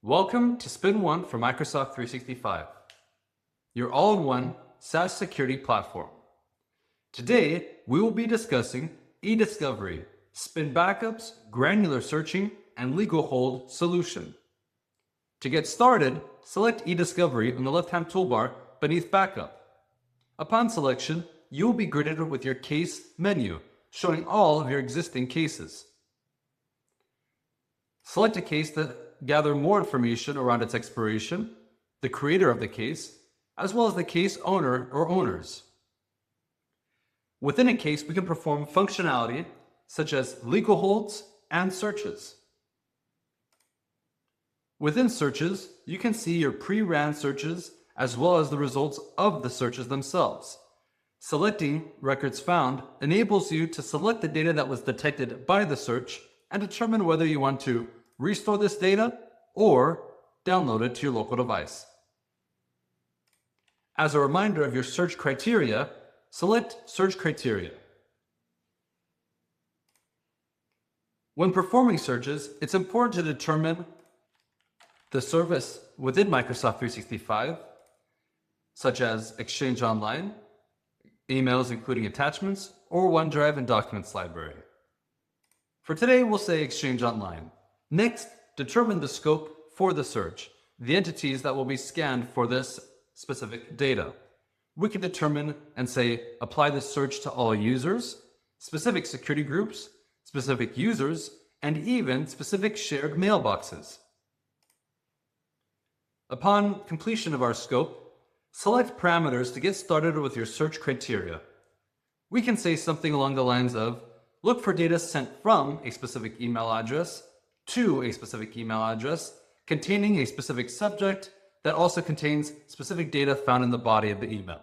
Welcome to Spin.AI for Microsoft 365, your all-in-one SaaS security platform. Today, we will be discussing eDiscovery, spin backups, granular searching, and legal hold solution. To get started, select eDiscovery on the left-hand toolbar beneath Backup. Upon selection, you will be greeted with your case menu, showing all of your existing cases. Select a case that gather more information around its expiration, the creator of the case, as well as the case owner or owners. Within a case, we can perform functionality such as legal holds and searches. Within searches, you can see your pre-ran searches as well as the results of the searches themselves. Selecting records found enables you to select the data that was detected by the search and determine whether you want to restore this data or download it to your local device. As a reminder of your search criteria, select Search Criteria. When performing searches, it's important to determine the service within Microsoft 365, such as Exchange Online, emails including attachments, or OneDrive and Documents Library. For today, we'll say Exchange Online. Next, determine the scope for the search, the entities that will be scanned for this specific data. We can determine and say, apply this search to all users, specific security groups, specific users, and even specific shared mailboxes. Upon completion of our scope, select parameters to get started with your search criteria. We can say something along the lines of, look for data sent from a specific email address to a specific email address containing a specific subject that also contains specific data found in the body of the email.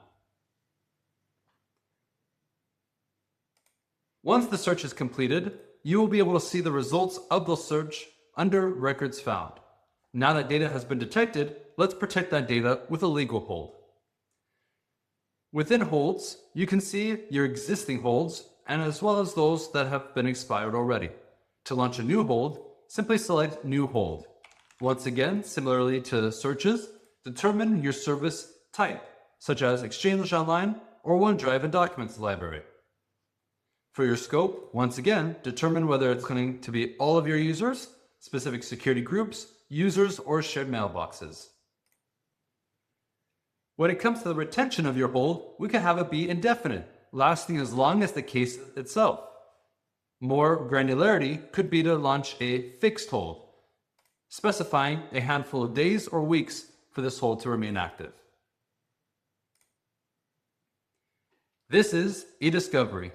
Once the search is completed, you will be able to see the results of the search under Records Found. Now that data has been detected, let's protect that data with a legal hold. Within holds, you can see your existing holds and as well as those that have been expired already. To launch a new hold, simply select New Hold. Once again, similarly to searches, determine your service type, such as Exchange Online or OneDrive and Documents Library. For your scope, once again, determine whether it's going to be all of your users, specific security groups, users, or shared mailboxes. When it comes to the retention of your hold, we can have it be indefinite, lasting as long as the case itself. More granularity could be to launch a fixed hold, specifying a handful of days or weeks for this hold to remain active. This is eDiscovery.